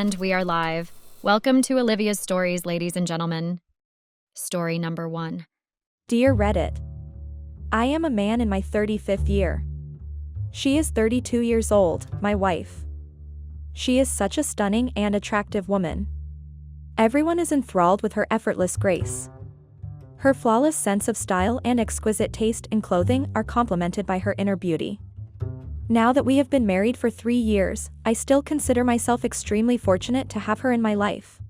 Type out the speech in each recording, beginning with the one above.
And we are live. Welcome to Olivia's Stories, ladies and gentlemen. Story number 1. Dear Reddit, I am a man in my 35th year. She is 32 years old, my wife. She is such a stunning and attractive woman. Everyone is enthralled with her effortless grace. Her flawless sense of style and exquisite taste in clothing are complemented by her inner beauty. Now that we have been married for 3 years, I still consider myself extremely fortunate to have her in my life.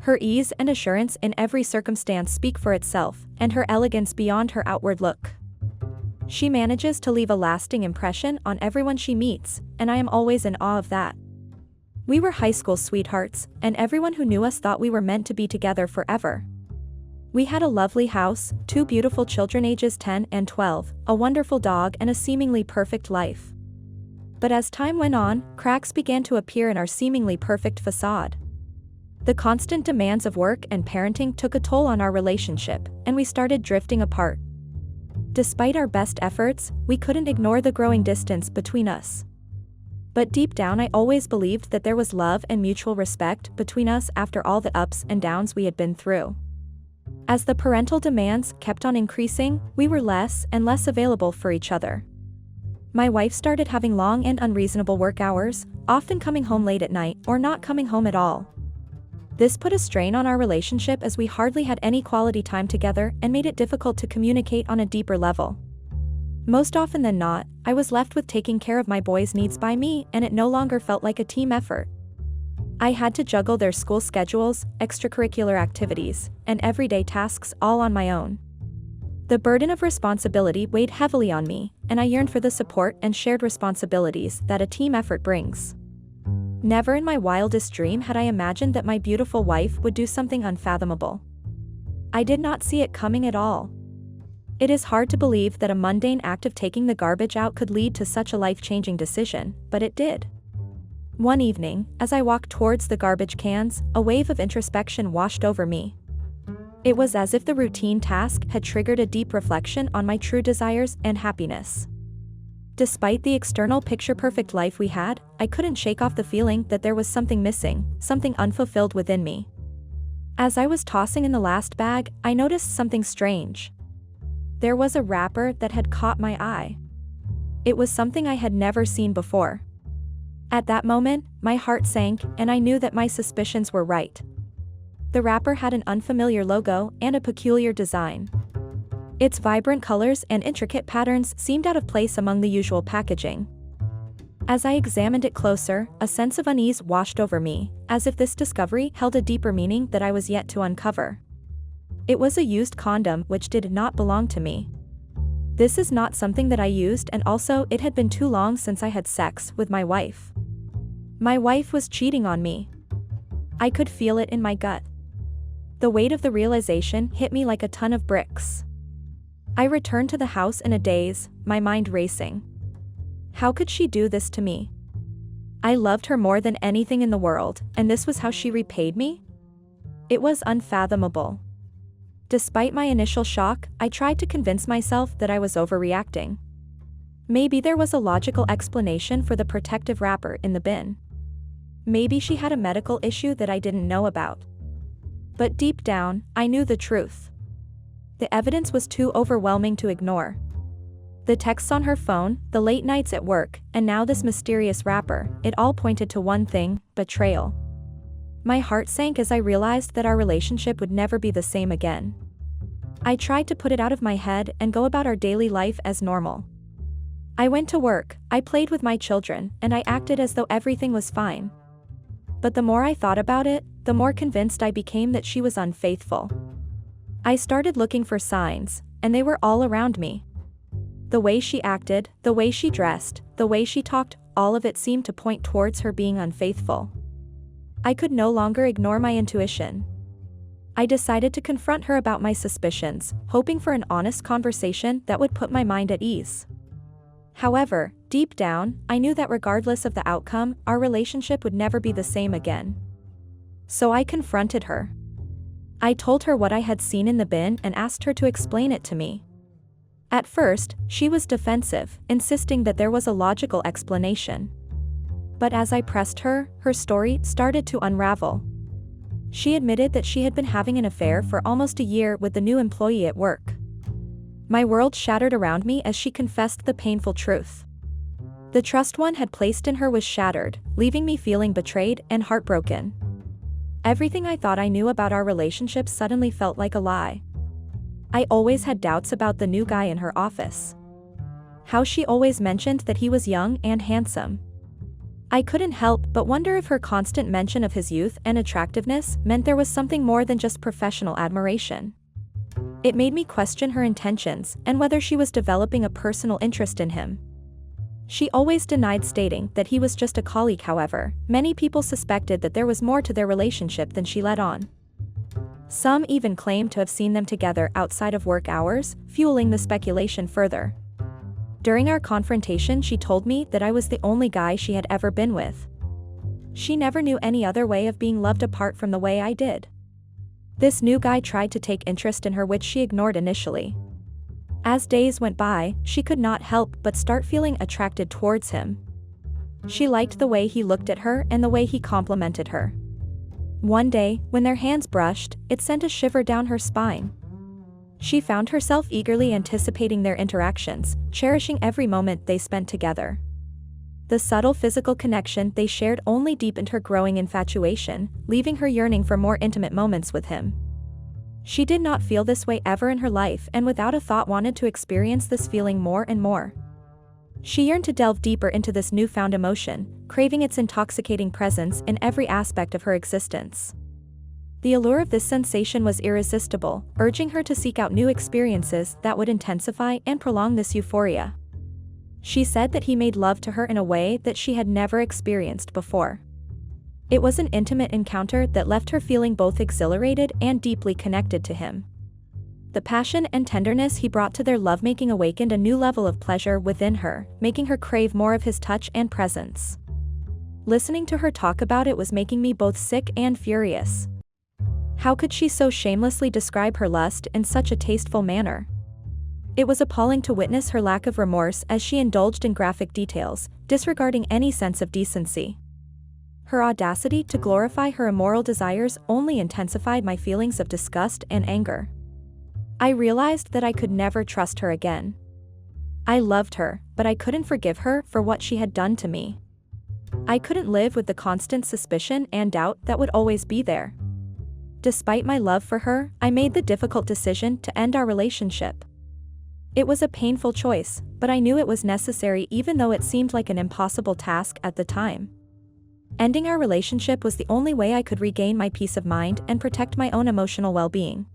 Her ease and assurance in every circumstance speak for itself, and her elegance beyond her outward look. She manages to leave a lasting impression on everyone she meets, and I am always in awe of that. We were high school sweethearts, and everyone who knew us thought we were meant to be together forever. We had a lovely house, 2 beautiful children ages 10 and 12, a wonderful dog and a seemingly perfect life. But as time went on, cracks began to appear in our seemingly perfect facade. The constant demands of work and parenting took a toll on our relationship, and we started drifting apart. Despite our best efforts, we couldn't ignore the growing distance between us. But deep down I always believed that there was love and mutual respect between us after all the ups and downs we had been through. As the parental demands kept on increasing, we were less and less available for each other. My wife started having long and unreasonable work hours, often coming home late at night or not coming home at all. This put a strain on our relationship as we hardly had any quality time together and made it difficult to communicate on a deeper level. Most often than not, I was left with taking care of my boys' needs by me, and it no longer felt like a team effort. I had to juggle their school schedules, extracurricular activities, and everyday tasks all on my own. The burden of responsibility weighed heavily on me, and I yearned for the support and shared responsibilities that a team effort brings. Never in my wildest dream had I imagined that my beautiful wife would do something unfathomable. I did not see it coming at all. It is hard to believe that a mundane act of taking the garbage out could lead to such a life-changing decision, but it did. One evening, as I walked towards the garbage cans, a wave of introspection washed over me. It was as if the routine task had triggered a deep reflection on my true desires and happiness. Despite the external picture-perfect life we had, I couldn't shake off the feeling that there was something missing, something unfulfilled within me. As I was tossing in the last bag, I noticed something strange. There was a wrapper that had caught my eye. It was something I had never seen before. At that moment, my heart sank, and I knew that my suspicions were right. The wrapper had an unfamiliar logo and a peculiar design. Its vibrant colors and intricate patterns seemed out of place among the usual packaging. As I examined it closer, a sense of unease washed over me, as if this discovery held a deeper meaning that I was yet to uncover. It was a used condom which did not belong to me. This is not something that I used, and also it had been too long since I had sex with my wife. My wife was cheating on me. I could feel it in my gut. The weight of the realization hit me like a ton of bricks. I returned to the house in a daze, my mind racing. How could she do this to me? I loved her more than anything in the world, and this was how she repaid me? It was unfathomable. Despite my initial shock, I tried to convince myself that I was overreacting. Maybe there was a logical explanation for the protective wrapper in the bin. Maybe she had a medical issue that I didn't know about. But deep down, I knew the truth. The evidence was too overwhelming to ignore. The texts on her phone, the late nights at work, and now this mysterious wrapper, it all pointed to one thing: betrayal. My heart sank as I realized that our relationship would never be the same again. I tried to put it out of my head and go about our daily life as normal. I went to work, I played with my children, and I acted as though everything was fine. But the more I thought about it, the more convinced I became that she was unfaithful. I started looking for signs, and they were all around me. The way she acted, the way she dressed, the way she talked, all of it seemed to point towards her being unfaithful. I could no longer ignore my intuition. I decided to confront her about my suspicions, hoping for an honest conversation that would put my mind at ease. However, deep down, I knew that regardless of the outcome, our relationship would never be the same again. So I confronted her. I told her what I had seen in the bin and asked her to explain it to me. At first, she was defensive, insisting that there was a logical explanation. But as I pressed her, her story started to unravel. She admitted that she had been having an affair for almost a year with the new employee at work. My world shattered around me as she confessed the painful truth. The trust one had placed in her was shattered, leaving me feeling betrayed and heartbroken. Everything I thought I knew about our relationship suddenly felt like a lie. I always had doubts about the new guy in her office. How she always mentioned that he was young and handsome. I couldn't help but wonder if her constant mention of his youth and attractiveness meant there was something more than just professional admiration. It made me question her intentions and whether she was developing a personal interest in him. She always denied stating that he was just a colleague. However, many people suspected that there was more to their relationship than she let on. Some even claimed to have seen them together outside of work hours, fueling the speculation further. During our confrontation, she told me that I was the only guy she had ever been with. She never knew any other way of being loved apart from the way I did. This new guy tried to take interest in her, which she ignored initially. As days went by, she could not help but start feeling attracted towards him. She liked the way he looked at her and the way he complimented her. One day, when their hands brushed, it sent a shiver down her spine. She found herself eagerly anticipating their interactions, cherishing every moment they spent together. The subtle physical connection they shared only deepened her growing infatuation, leaving her yearning for more intimate moments with him. She did not feel this way ever in her life and without a thought wanted to experience this feeling more and more. She yearned to delve deeper into this newfound emotion, craving its intoxicating presence in every aspect of her existence. The allure of this sensation was irresistible, urging her to seek out new experiences that would intensify and prolong this euphoria. She said that he made love to her in a way that she had never experienced before. It was an intimate encounter that left her feeling both exhilarated and deeply connected to him. The passion and tenderness he brought to their lovemaking awakened a new level of pleasure within her, making her crave more of his touch and presence. Listening to her talk about it was making me both sick and furious. How could she so shamelessly describe her lust in such a tasteful manner? It was appalling to witness her lack of remorse as she indulged in graphic details, disregarding any sense of decency. Her audacity to glorify her immoral desires only intensified my feelings of disgust and anger. I realized that I could never trust her again. I loved her, but I couldn't forgive her for what she had done to me. I couldn't live with the constant suspicion and doubt that would always be there. Despite my love for her, I made the difficult decision to end our relationship. It was a painful choice, but I knew it was necessary even though it seemed like an impossible task at the time. Ending our relationship was the only way I could regain my peace of mind and protect my own emotional well-being.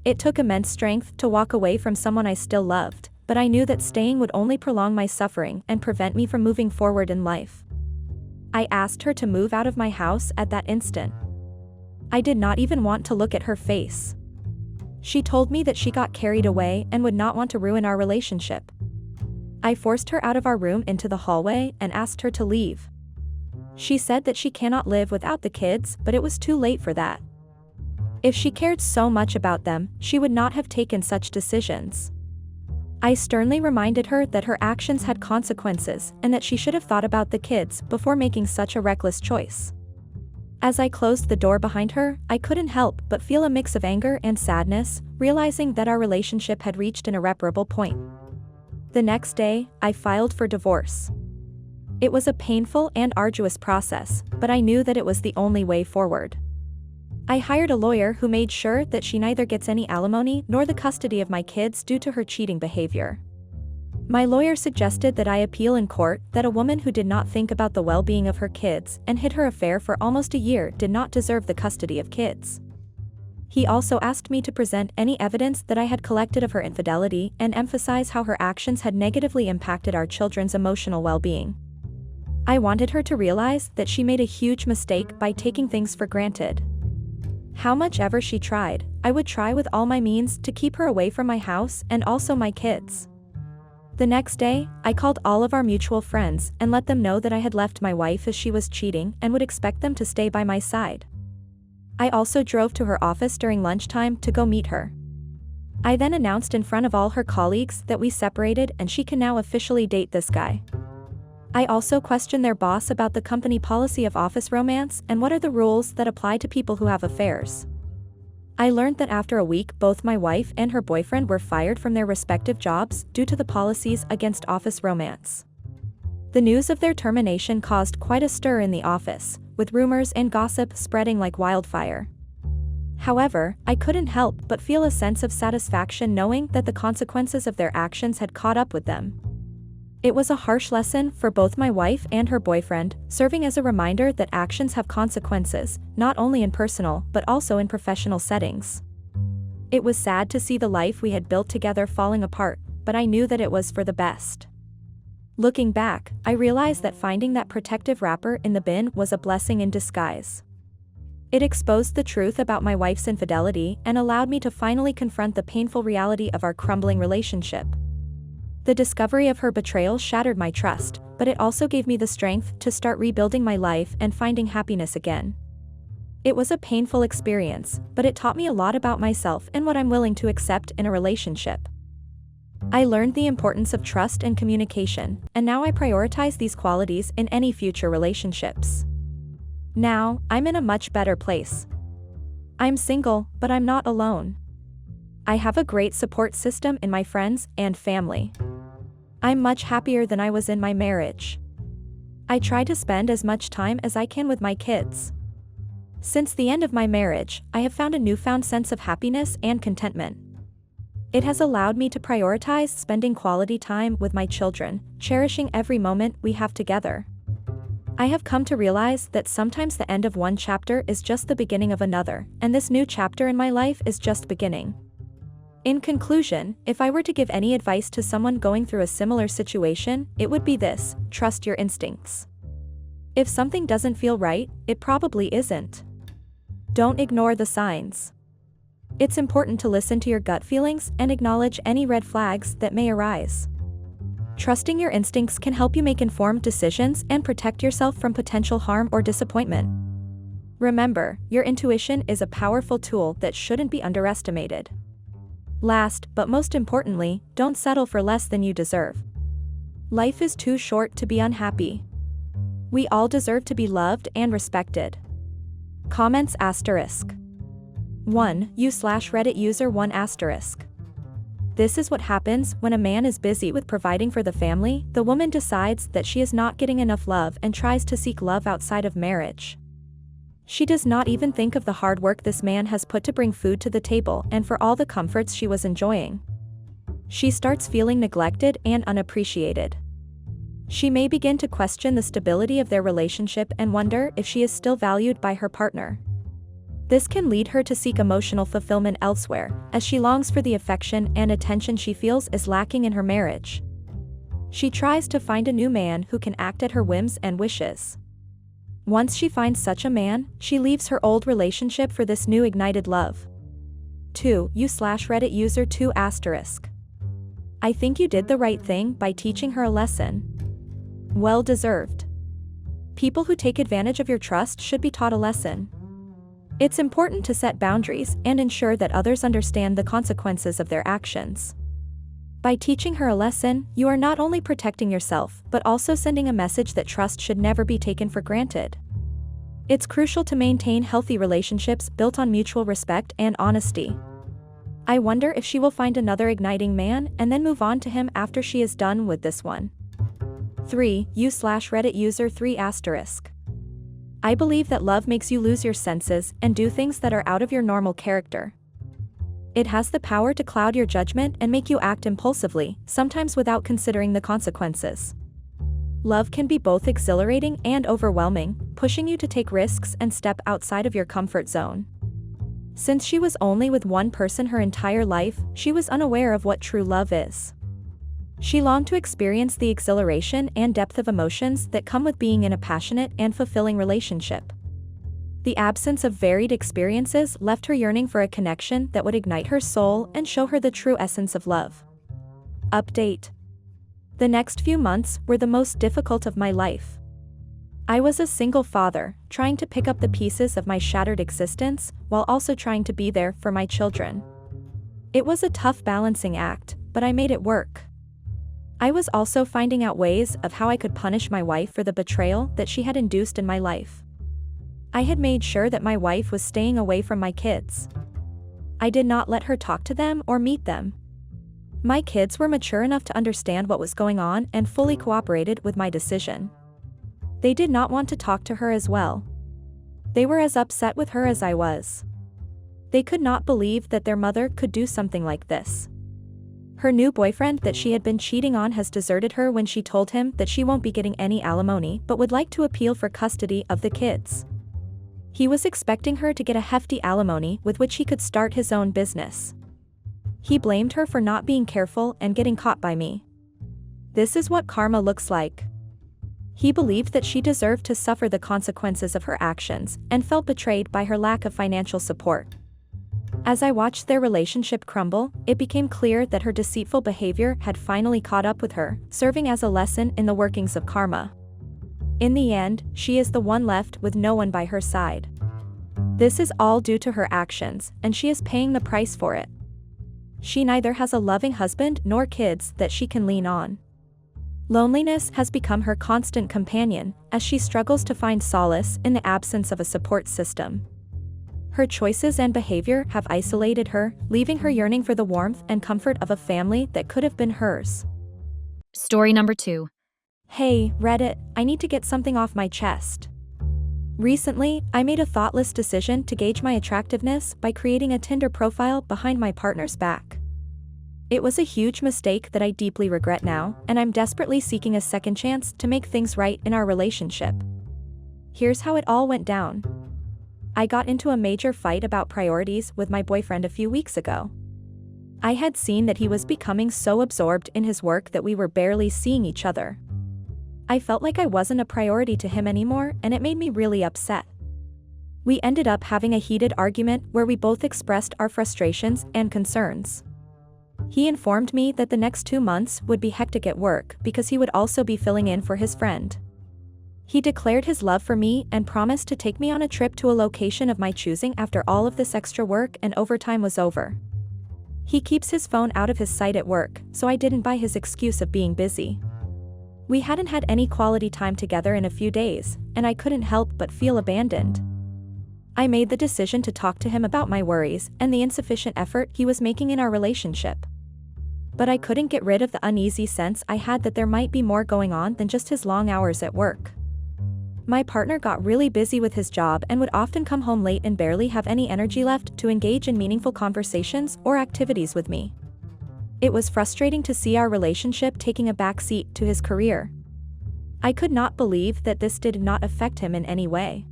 It took immense strength to walk away from someone I still loved, but I knew that staying would only prolong my suffering and prevent me from moving forward in life. I asked her to move out of my house at that instant. I did not even want to look at her face. She told me that she got carried away and would not want to ruin our relationship. I forced her out of our room into the hallway and asked her to leave. She said that she cannot live without the kids, but it was too late for that. If she cared so much about them, she would not have taken such decisions. I sternly reminded her that her actions had consequences and that she should have thought about the kids before making such a reckless choice. As I closed the door behind her, I couldn't help but feel a mix of anger and sadness, realizing that our relationship had reached an irreparable point. The next day, I filed for divorce. It was a painful and arduous process, but I knew that it was the only way forward. I hired a lawyer who made sure that she neither gets any alimony nor the custody of my kids due to her cheating behavior. My lawyer suggested that I appeal in court that a woman who did not think about the well-being of her kids and hid her affair for almost a year did not deserve the custody of kids. He also asked me to present any evidence that I had collected of her infidelity and emphasize how her actions had negatively impacted our children's emotional well-being. I wanted her to realize that she made a huge mistake by taking things for granted. How much ever she tried, I would try with all my means to keep her away from my house and also my kids. The next day, I called all of our mutual friends and let them know that I had left my wife as she was cheating and would expect them to stay by my side. I also drove to her office during lunchtime to go meet her. I then announced in front of all her colleagues that we separated and she can now officially date this guy. I also questioned their boss about the company policy of office romance and what are the rules that apply to people who have affairs. I learned that after a week, both my wife and her boyfriend were fired from their respective jobs due to the policies against office romance. The news of their termination caused quite a stir in the office, with rumors and gossip spreading like wildfire. However, I couldn't help but feel a sense of satisfaction knowing that the consequences of their actions had caught up with them. It was a harsh lesson for both my wife and her boyfriend, serving as a reminder that actions have consequences, not only in personal but also in professional settings. It was sad to see the life we had built together falling apart, but I knew that it was for the best. Looking back, I realized that finding that protective wrapper in the bin was a blessing in disguise. It exposed the truth about my wife's infidelity and allowed me to finally confront the painful reality of our crumbling relationship. The discovery of her betrayal shattered my trust, but it also gave me the strength to start rebuilding my life and finding happiness again. It was a painful experience, but it taught me a lot about myself and what I'm willing to accept in a relationship. I learned the importance of trust and communication, and now I prioritize these qualities in any future relationships. Now, I'm in a much better place. I'm single, but I'm not alone. I have a great support system in my friends and family. I'm much happier than I was in my marriage. I try to spend as much time as I can with my kids. Since the end of my marriage, I have found a newfound sense of happiness and contentment. It has allowed me to prioritize spending quality time with my children, cherishing every moment we have together. I have come to realize that sometimes the end of one chapter is just the beginning of another, and this new chapter in my life is just beginning. In conclusion, if I were to give any advice to someone going through a similar situation, it would be this: trust your instincts. If something doesn't feel right, it probably isn't. Don't ignore the signs. It's important to listen to your gut feelings and acknowledge any red flags that may arise. Trusting your instincts can help you make informed decisions and protect yourself from potential harm or disappointment. Remember, your intuition is a powerful tool that shouldn't be underestimated. Last, but most importantly, don't settle for less than you deserve. Life is too short to be unhappy. We all deserve to be loved and respected. Comments asterisk. 1. You/Reddit user 1 asterisk. This is what happens when a man is busy with providing for the family. The woman decides that she is not getting enough love and tries to seek love outside of marriage. She does not even think of the hard work this man has put to bring food to the table and for all the comforts she was enjoying. She starts feeling neglected and unappreciated. She may begin to question the stability of their relationship and wonder if she is still valued by her partner. This can lead her to seek emotional fulfillment elsewhere, as she longs for the affection and attention she feels is lacking in her marriage. She tries to find a new man who can act at her whims and wishes. Once she finds such a man, she leaves her old relationship for this new ignited love. 2. You/Reddit user 2 asterisk. I think you did the right thing by teaching her a lesson. Well deserved. People who take advantage of your trust should be taught a lesson. It's important to set boundaries and ensure that others understand the consequences of their actions. By teaching her a lesson, you are not only protecting yourself, but also sending a message that trust should never be taken for granted. It's crucial to maintain healthy relationships built on mutual respect and honesty. I wonder if she will find another igniting man and then move on to him after she is done with this one. 3. You/Reddit user 3 asterisk. I believe that love makes you lose your senses and do things that are out of your normal character. It has the power to cloud your judgment and make you act impulsively, sometimes without considering the consequences. Love can be both exhilarating and overwhelming, pushing you to take risks and step outside of your comfort zone. Since she was only with one person her entire life, she was unaware of what true love is. She longed to experience the exhilaration and depth of emotions that come with being in a passionate and fulfilling relationship. The absence of varied experiences left her yearning for a connection that would ignite her soul and show her the true essence of love. Update. The next few months were the most difficult of my life. I was a single father, trying to pick up the pieces of my shattered existence, while also trying to be there for my children. It was a tough balancing act, but I made it work. I was also finding out ways of how I could punish my wife for the betrayal that she had induced in my life. I had made sure that my wife was staying away from my kids. I did not let her talk to them or meet them. My kids were mature enough to understand what was going on and fully cooperated with my decision. They did not want to talk to her as well. They were as upset with her as I was. They could not believe that their mother could do something like this. Her new boyfriend that she had been cheating on has deserted her when she told him that she won't be getting any alimony but would like to appeal for custody of the kids. He was expecting her to get a hefty alimony with which he could start his own business. He blamed her for not being careful and getting caught by me. This is what karma looks like. He believed that she deserved to suffer the consequences of her actions and felt betrayed by her lack of financial support. As I watched their relationship crumble, it became clear that her deceitful behavior had finally caught up with her, serving as a lesson in the workings of karma. In the end, she is the one left with no one by her side. This is all due to her actions, and she is paying the price for it. She neither has a loving husband nor kids that she can lean on. Loneliness has become her constant companion, as she struggles to find solace in the absence of a support system. Her choices and behavior have isolated her, leaving her yearning for the warmth and comfort of a family that could have been hers. Story number 2. Hey, Reddit, I need to get something off my chest. Recently, I made a thoughtless decision to gauge my attractiveness by creating a Tinder profile behind my partner's back. It was a huge mistake that I deeply regret now, and I'm desperately seeking a second chance to make things right in our relationship. Here's how it all went down. I got into a major fight about priorities with my boyfriend a few weeks ago. I had seen that he was becoming so absorbed in his work that we were barely seeing each other. I felt like I wasn't a priority to him anymore, and it made me really upset. We ended up having a heated argument where we both expressed our frustrations and concerns. He informed me that the next 2 months would be hectic at work because he would also be filling in for his friend. He declared his love for me and promised to take me on a trip to a location of my choosing after all of this extra work and overtime was over. He keeps his phone out of his sight at work, so I didn't buy his excuse of being busy. We hadn't had any quality time together in a few days, and I couldn't help but feel abandoned. I made the decision to talk to him about my worries and the insufficient effort he was making in our relationship. But I couldn't get rid of the uneasy sense I had that there might be more going on than just his long hours at work. My partner got really busy with his job and would often come home late and barely have any energy left to engage in meaningful conversations or activities with me. It was frustrating to see our relationship taking a backseat to his career. I could not believe that this did not affect him in any way.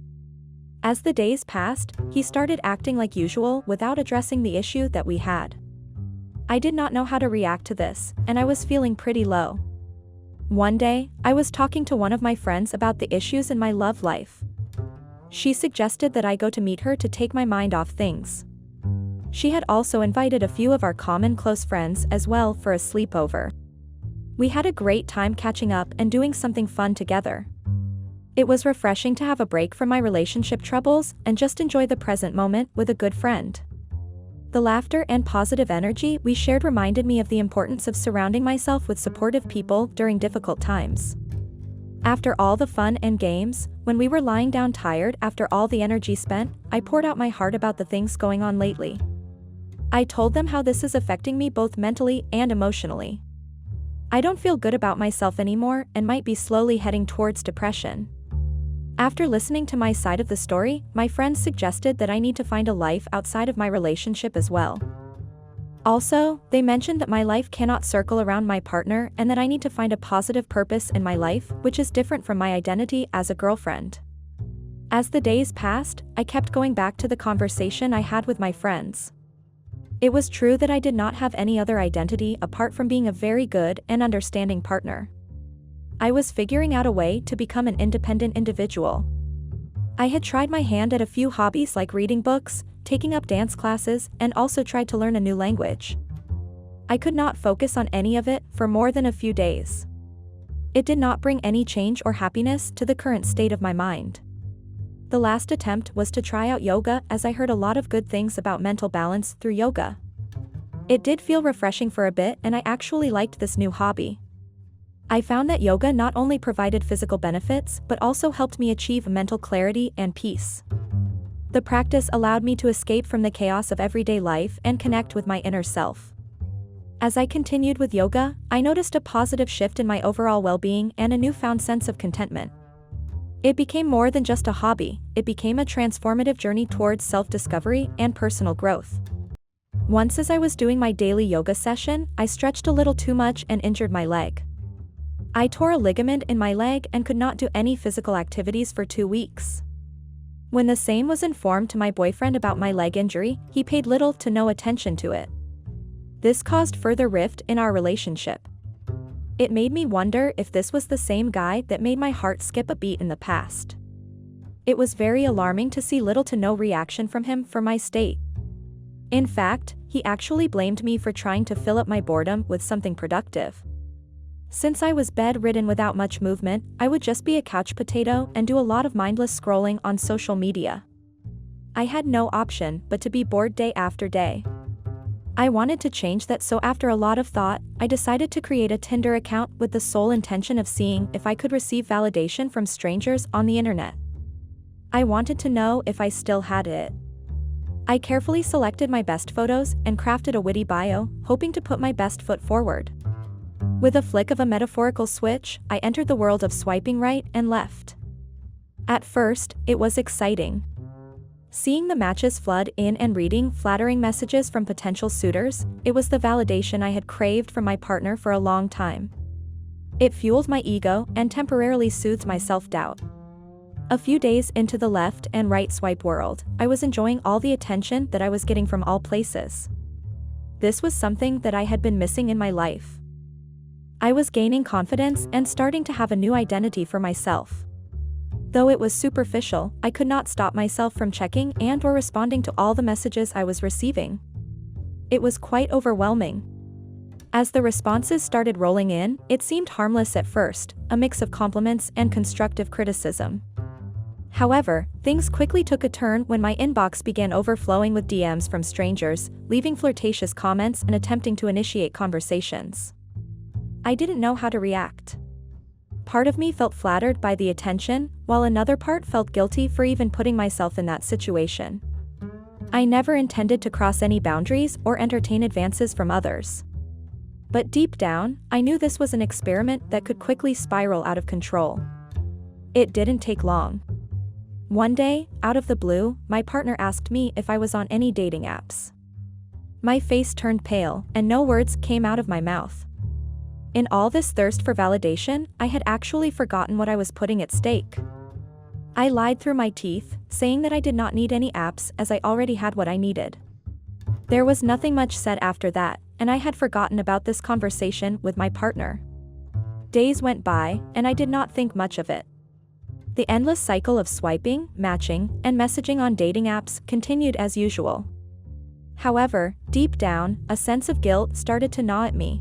As the days passed, he started acting like usual without addressing the issue that we had. I did not know how to react to this, and I was feeling pretty low. One day, I was talking to one of my friends about the issues in my love life. She suggested that I go to meet her to take my mind off things. She had also invited a few of our common close friends as well for a sleepover. We had a great time catching up and doing something fun together. It was refreshing to have a break from my relationship troubles and just enjoy the present moment with a good friend. The laughter and positive energy we shared reminded me of the importance of surrounding myself with supportive people during difficult times. After all the fun and games, when we were lying down tired after all the energy spent, I poured out my heart about the things going on lately. I told them how this is affecting me both mentally and emotionally. I don't feel good about myself anymore and might be slowly heading towards depression. After listening to my side of the story, my friends suggested that I need to find a life outside of my relationship as well. Also, they mentioned that my life cannot circle around my partner and that I need to find a positive purpose in my life, which is different from my identity as a girlfriend. As the days passed, I kept going back to the conversation I had with my friends. It was true that I did not have any other identity apart from being a very good and understanding partner. I was figuring out a way to become an independent individual. I had tried my hand at a few hobbies like reading books, taking up dance classes, and also tried to learn a new language. I could not focus on any of it for more than a few days. It did not bring any change or happiness to the current state of my mind. The last attempt was to try out yoga, as I heard a lot of good things about mental balance through yoga. It did feel refreshing for a bit, and I actually liked this new hobby. I found that yoga not only provided physical benefits but also helped me achieve mental clarity and peace. The practice allowed me to escape from the chaos of everyday life and connect with my inner self. As I continued with yoga, I noticed a positive shift in my overall well-being and a newfound sense of contentment. It became more than just a hobby, it became a transformative journey towards self-discovery and personal growth. Once as I was doing my daily yoga session, I stretched a little too much and injured my leg. I tore a ligament in my leg and could not do any physical activities for 2 weeks. When the same was informed to my boyfriend about my leg injury, he paid little to no attention to it. This caused further rift in our relationship. It made me wonder if this was the same guy that made my heart skip a beat in the past. It was very alarming to see little to no reaction from him for my state. In fact, he actually blamed me for trying to fill up my boredom with something productive. Since I was bedridden without much movement, I would just be a couch potato and do a lot of mindless scrolling on social media. I had no option but to be bored day after day. I wanted to change that, so after a lot of thought, I decided to create a Tinder account with the sole intention of seeing if I could receive validation from strangers on the internet. I wanted to know if I still had it. I carefully selected my best photos and crafted a witty bio, hoping to put my best foot forward. With a flick of a metaphorical switch, I entered the world of swiping right and left. At first, it was exciting. Seeing the matches flood in and reading flattering messages from potential suitors, it was the validation I had craved from my partner for a long time. It fueled my ego and temporarily soothed my self-doubt. A few days into the left and right swipe world, I was enjoying all the attention that I was getting from all places. This was something that I had been missing in my life. I was gaining confidence and starting to have a new identity for myself. Though it was superficial, I could not stop myself from checking and/or responding to all the messages I was receiving. It was quite overwhelming. As the responses started rolling in, it seemed harmless at first, a mix of compliments and constructive criticism. However, things quickly took a turn when my inbox began overflowing with DMs from strangers, leaving flirtatious comments and attempting to initiate conversations. I didn't know how to react. Part of me felt flattered by the attention, while another part felt guilty for even putting myself in that situation. I never intended to cross any boundaries or entertain advances from others. But deep down, I knew this was an experiment that could quickly spiral out of control. It didn't take long. One day, out of the blue, my partner asked me if I was on any dating apps. My face turned pale, and no words came out of my mouth. In all this thirst for validation, I had actually forgotten what I was putting at stake. I lied through my teeth, saying that I did not need any apps as I already had what I needed. There was nothing much said after that, and I had forgotten about this conversation with my partner. Days went by, and I did not think much of it. The endless cycle of swiping, matching, and messaging on dating apps continued as usual. However, deep down, a sense of guilt started to gnaw at me.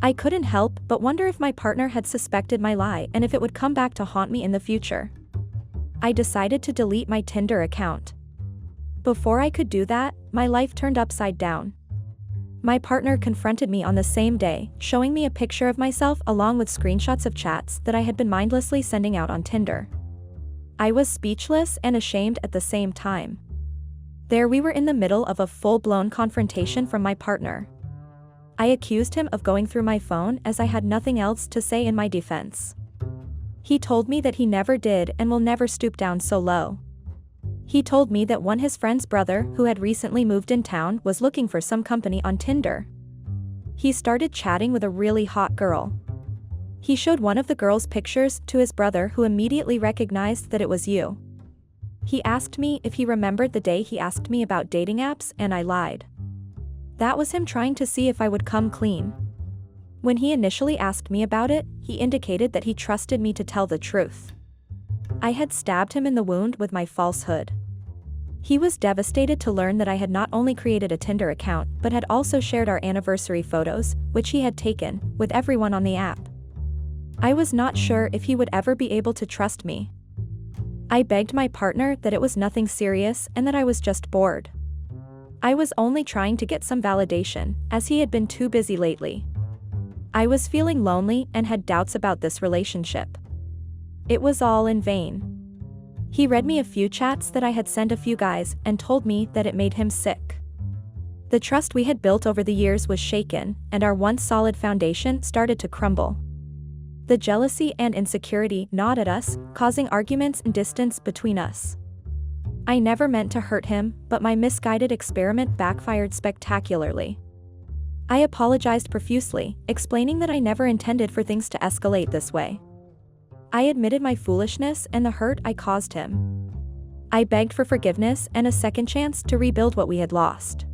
I couldn't help but wonder if my partner had suspected my lie and if it would come back to haunt me in the future. I decided to delete my Tinder account. Before I could do that, my life turned upside down. My partner confronted me on the same day, showing me a picture of myself along with screenshots of chats that I had been mindlessly sending out on Tinder. I was speechless and ashamed at the same time. There we were in the middle of a full-blown confrontation from my partner. I accused him of going through my phone as I had nothing else to say in my defense. He told me that he never did and will never stoop down so low. He told me that his friend's brother, who had recently moved in town, was looking for some company on Tinder. He started chatting with a really hot girl. He showed one of the girl's pictures to his brother, who immediately recognized that it was you. He asked me if he remembered the day he asked me about dating apps, and I lied. That was him trying to see if I would come clean. When he initially asked me about it, he indicated that he trusted me to tell the truth. I had stabbed him in the wound with my falsehood. He was devastated to learn that I had not only created a Tinder account but had also shared our anniversary photos, which he had taken, with everyone on the app. I was not sure if he would ever be able to trust me. I begged my partner that it was nothing serious and that I was just bored. I was only trying to get some validation, as he had been too busy lately. I was feeling lonely and had doubts about this relationship. It was all in vain. He read me a few chats that I had sent a few guys and told me that it made him sick. The trust we had built over the years was shaken, and our once solid foundation started to crumble. The jealousy and insecurity gnawed at us, causing arguments and distance between us. I never meant to hurt him, but my misguided experiment backfired spectacularly. I apologized profusely, explaining that I never intended for things to escalate this way. I admitted my foolishness and the hurt I caused him. I begged for forgiveness and a second chance to rebuild what we had lost.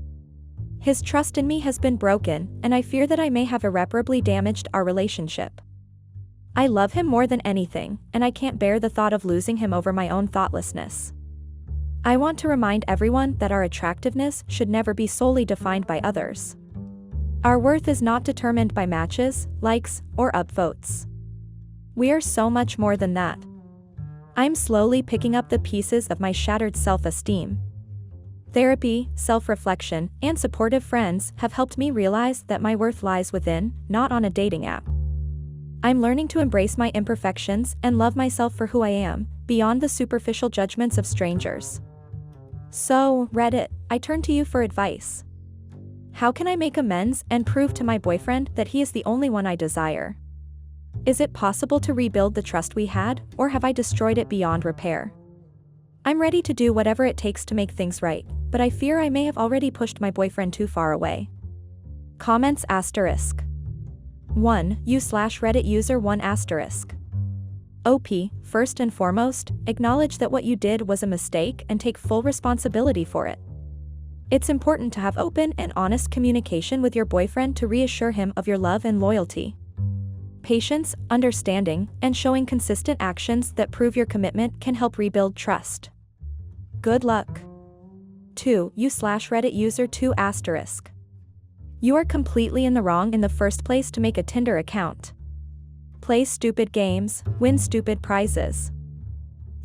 His trust in me has been broken, and I fear that I may have irreparably damaged our relationship. I love him more than anything, and I can't bear the thought of losing him over my own thoughtlessness. I want to remind everyone that our attractiveness should never be solely defined by others. Our worth is not determined by matches, likes, or upvotes. We are so much more than that. I'm slowly picking up the pieces of my shattered self-esteem. Therapy, self-reflection, and supportive friends have helped me realize that my worth lies within, not on a dating app. I'm learning to embrace my imperfections and love myself for who I am, beyond the superficial judgments of strangers. So, Reddit, I turn to you for advice. How can I make amends and prove to my boyfriend that he is the only one I desire? Is it possible to rebuild the trust we had, or have I destroyed it beyond repair? I'm ready to do whatever it takes to make things right, but I fear I may have already pushed my boyfriend too far away. Comments *. 1. You/Reddit user 1*. OP, first and foremost, acknowledge that what you did was a mistake and take full responsibility for it. It's important to have open and honest communication with your boyfriend to reassure him of your love and loyalty. Patience, understanding, and showing consistent actions that prove your commitment can help rebuild trust. Good luck. 2. You/Reddit user 2*. You are completely in the wrong in the first place to make a Tinder account. Play stupid games, win stupid prizes.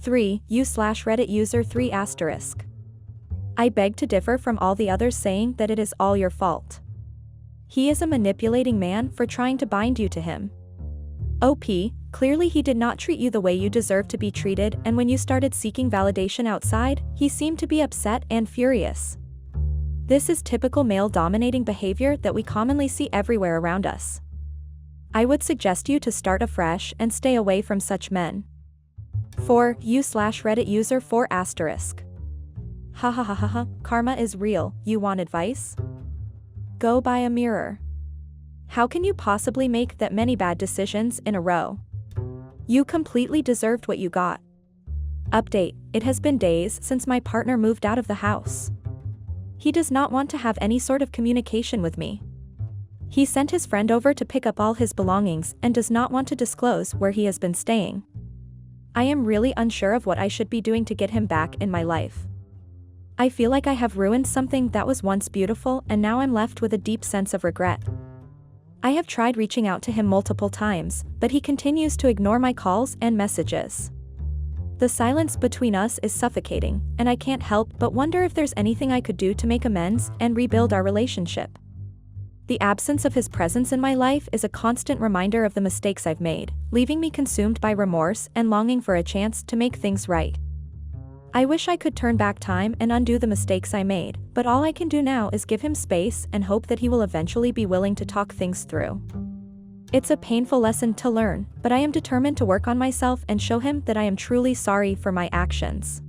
3. You/Reddit user 3*. I beg to differ from all the others saying that it is all your fault. He is a manipulating man for trying to bind you to him. OP, clearly he did not treat you the way you deserve to be treated, and when you started seeking validation outside, he seemed to be upset and furious. This is typical male-dominating behavior that we commonly see everywhere around us. I would suggest you to start afresh and stay away from such men. 4. You/Reddit user 4*. Ha ha ha ha ha, karma is real, you want advice? Go buy a mirror. How can you possibly make that many bad decisions in a row? You completely deserved what you got. Update, it has been days since my partner moved out of the house. He does not want to have any sort of communication with me. He sent his friend over to pick up all his belongings and does not want to disclose where he has been staying. I am really unsure of what I should be doing to get him back in my life. I feel like I have ruined something that was once beautiful, and now I'm left with a deep sense of regret. I have tried reaching out to him multiple times, but he continues to ignore my calls and messages. The silence between us is suffocating, and I can't help but wonder if there's anything I could do to make amends and rebuild our relationship. The absence of his presence in my life is a constant reminder of the mistakes I've made, leaving me consumed by remorse and longing for a chance to make things right. I wish I could turn back time and undo the mistakes I made, but all I can do now is give him space and hope that he will eventually be willing to talk things through. It's a painful lesson to learn, but I am determined to work on myself and show him that I am truly sorry for my actions.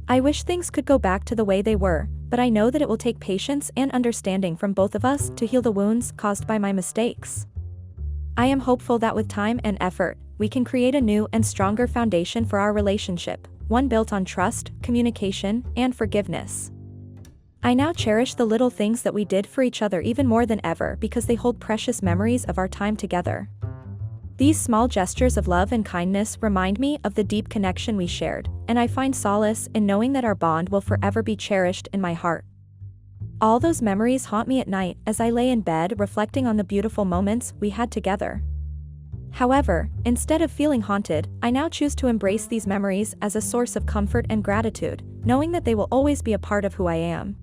I wish things could go back to the way they were, but I know that it will take patience and understanding from both of us to heal the wounds caused by my mistakes. I am hopeful that with time and effort, we can create a new and stronger foundation for our relationship, one built on trust, communication, and forgiveness. I now cherish the little things that we did for each other even more than ever because they hold precious memories of our time together. These small gestures of love and kindness remind me of the deep connection we shared, and I find solace in knowing that our bond will forever be cherished in my heart. All those memories haunt me at night as I lay in bed reflecting on the beautiful moments we had together. However, instead of feeling haunted, I now choose to embrace these memories as a source of comfort and gratitude, knowing that they will always be a part of who I am.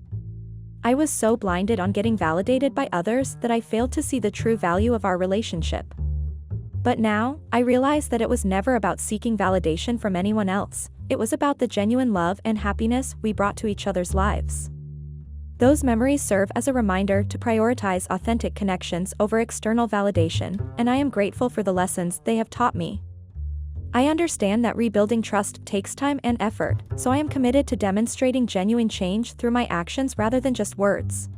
I was so blinded on getting validated by others that I failed to see the true value of our relationship. But now, I realize that it was never about seeking validation from anyone else, it was about the genuine love and happiness we brought to each other's lives. Those memories serve as a reminder to prioritize authentic connections over external validation, and I am grateful for the lessons they have taught me. I understand that rebuilding trust takes time and effort, so I am committed to demonstrating genuine change through my actions rather than just words.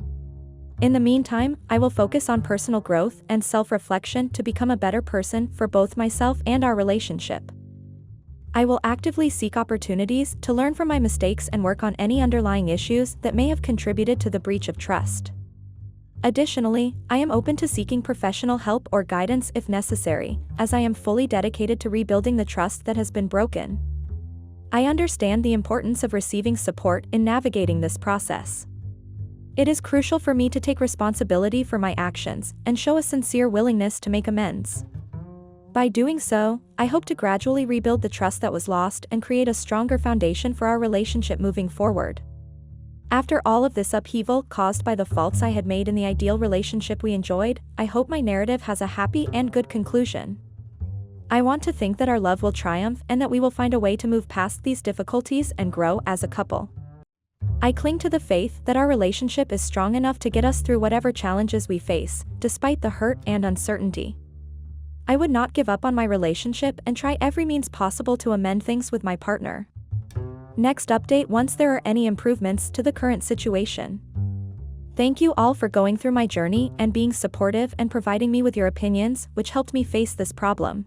In the meantime, I will focus on personal growth and self-reflection to become a better person for both myself and our relationship. I will actively seek opportunities to learn from my mistakes and work on any underlying issues that may have contributed to the breach of trust. Additionally, I am open to seeking professional help or guidance if necessary, as I am fully dedicated to rebuilding the trust that has been broken. I understand the importance of receiving support in navigating this process. It is crucial for me to take responsibility for my actions and show a sincere willingness to make amends. By doing so, I hope to gradually rebuild the trust that was lost and create a stronger foundation for our relationship moving forward. After all of this upheaval caused by the faults I had made in the ideal relationship we enjoyed, I hope my narrative has a happy and good conclusion. I want to think that our love will triumph and that we will find a way to move past these difficulties and grow as a couple. I cling to the faith that our relationship is strong enough to get us through whatever challenges we face, despite the hurt and uncertainty. I would not give up on my relationship and try every means possible to amend things with my partner. Next update once there are any improvements to the current situation. Thank you all for going through my journey and being supportive and providing me with your opinions, which helped me face this problem.